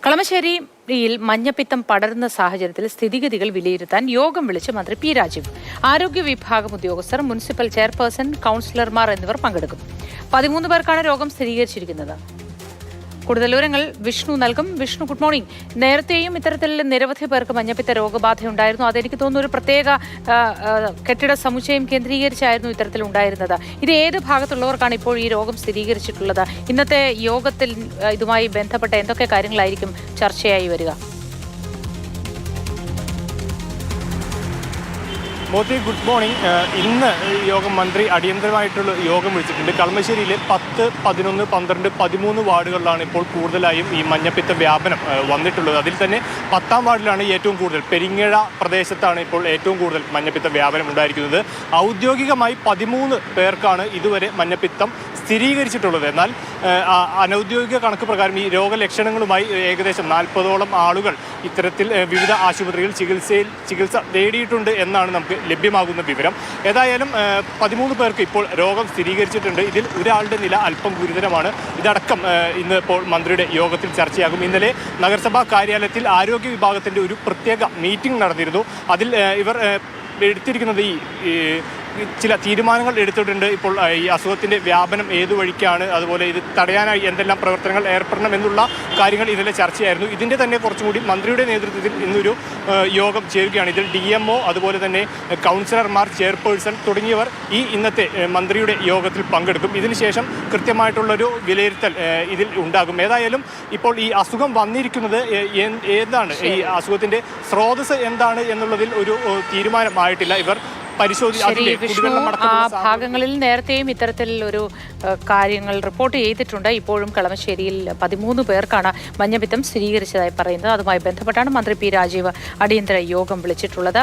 കളമശ്ശേരിയിൽ മഞ്ഞപ്പിത്തം പടരുന്ന സാഹചര്യത്തിൽ സ്ഥിതിഗതികൾ വിലയിരുത്താൻ യോഗം വിളിച്ച് മന്ത്രി പി രാജീവ്. ആരോഗ്യ വിഭാഗം ഉദ്യോഗസ്ഥർ, മുനിസിപ്പൽ ചെയർപേഴ്സൺ, കൌൺസിലർമാർ എന്നിവർ പങ്കെടുക്കും. 13 പേർക്കാണ് രോഗം സ്ഥിരീകരിച്ചിരിക്കുന്നത്. കൂടുതൽ വിവരങ്ങൾ വിഷ്ണു നൽകും. Vishnu, good morning. നേരത്തെയും ഇത്തരത്തിൽ നിരവധി പേർക്ക് മഞ്ഞപ്പിത്ത രോഗബാധയുണ്ടായിരുന്നു. അതെനിക്ക് തോന്നുന്നു ഒരു പ്രത്യേക കെട്ടിട സമുച്ചയം കേന്ദ്രീകരിച്ചായിരുന്നു ഇത്തരത്തിൽ ഉണ്ടായിരുന്നത്. ഇത് ഏത് ഭാഗത്തുള്ളവർക്കാണ് ഇപ്പോൾ ഈ രോഗം സ്ഥിരീകരിച്ചിട്ടുള്ളത്? ഇന്നത്തെ യോഗത്തിൽ ഇതുമായി ബന്ധപ്പെട്ട എന്തൊക്കെ കാര്യങ്ങളായിരിക്കും ചർച്ചയായി വരിക? Modi, good morning. ഇന്ന് യോഗം മന്ത്രി അടിയന്തരമായിട്ടുള്ള യോഗം വിളിച്ചിട്ടുണ്ട്. കളമശ്ശേരിയിലെ 10, 11, 12, 13 വാർഡുകളിലാണ് ഇപ്പോൾ കൂടുതലായും ഈ മഞ്ഞപ്പിത്ത വ്യാപനം വന്നിട്ടുള്ളത്. അതിൽ തന്നെ 10ാം വാർഡിലാണ് ഏറ്റവും കൂടുതൽ. പെരിങ്ങഴ പ്രദേശത്താണ് ഇപ്പോൾ ഏറ്റവും കൂടുതൽ മഞ്ഞപ്പിത്ത വ്യാപനം ഉണ്ടായിരിക്കുന്നത്. ഔദ്യോഗികമായി 13 പേർക്കാണ് ഇതുവരെ മഞ്ഞപ്പിത്തം സ്ഥിരീകരിച്ചിട്ടുള്ളത്. എന്നാൽ അനൗദ്യോഗിക കണക്ക് പ്രകാരം ഈ രോഗലക്ഷണങ്ങളുമായി ഏകദേശം 40ഓളം ആളുകൾ ഇത്തരത്തിൽ വിവിധ ആശുപത്രികളിൽ ചികിത്സ തേടിയിട്ടുണ്ട് എന്നാണ് നമുക്ക് ലഭ്യമാകുന്ന വിവരം. ഏതായാലും 13 പേർക്ക് ഇപ്പോൾ രോഗം സ്ഥിരീകരിച്ചിട്ടുണ്ട്. ഇതിൽ ഒരാളുടെ നില അല്പം ഗുരുതരമാണ്. ഇതടക്കം ഇന്ന് ഇപ്പോൾ മന്ത്രിയുടെ യോഗത്തിൽ ചർച്ചയാകും. ഇന്നലെ നഗരസഭാ കാര്യാലയത്തിൽ ആരോഗ്യ വിഭാഗത്തിൻ്റെ ഒരു പ്രത്യേക മീറ്റിംഗ് നടന്നിരുന്നു. അതിൽ ഇവർ എടുത്തിരിക്കുന്നത് ചില തീരുമാനങ്ങൾ എടുത്തിട്ടുണ്ട്. ഇപ്പോൾ ഈ അസുഖത്തിൻ്റെ വ്യാപനം ഏതു വഴിക്കാണ്, അതുപോലെ ഇത് തടയാനായി എന്തെല്ലാം പ്രവർത്തനങ്ങൾ ഏർപ്പെടണം എന്നുള്ള കാര്യങ്ങൾ ഇന്നലെ ചർച്ചയായിരുന്നു. ഇതിൻ്റെ തന്നെ കുറച്ചും കൂടി മന്ത്രിയുടെ നേതൃത്വത്തിൽ ഇന്നൊരു യോഗം ചേരുകയാണ്. ഇതിൽ DMO, അതുപോലെ തന്നെ കൗൺസിലർമാർ, ചെയർപേഴ്സൺ തുടങ്ങിയവർ ഇന്നത്തെ മന്ത്രിയുടെ യോഗത്തിൽ പങ്കെടുക്കും. ഇതിനുശേഷം കൃത്യമായിട്ടുള്ളൊരു വിലയിരുത്തൽ ഇതിൽ ഉണ്ടാകും. ഏതായാലും ഇപ്പോൾ ഈ അസുഖം വന്നിരിക്കുന്നത് ഏതാണ്, ഈ അസുഖത്തിൻ്റെ സ്രോതസ് എന്താണ് എന്നുള്ളതിൽ ഒരു തീരുമാനമായിട്ടില്ല. ഇവർ ഭാഗങ്ങളിൽ നേരത്തെയും ഇത്തരത്തിൽ ഒരു കാര്യങ്ങൾ റിപ്പോർട്ട് ചെയ്തിട്ടുണ്ട്. ഇപ്പോഴും കളമശ്ശേരിയിൽ 13 പേർക്കാണ് മഞ്ഞപ്പിത്തം സ്ഥിരീകരിച്ചതായി പറയുന്നത്. അതുമായി ബന്ധപ്പെട്ടാണ് മന്ത്രി പി രാജീവ് അടിയന്തര യോഗം വിളിച്ചിട്ടുള്ളത്.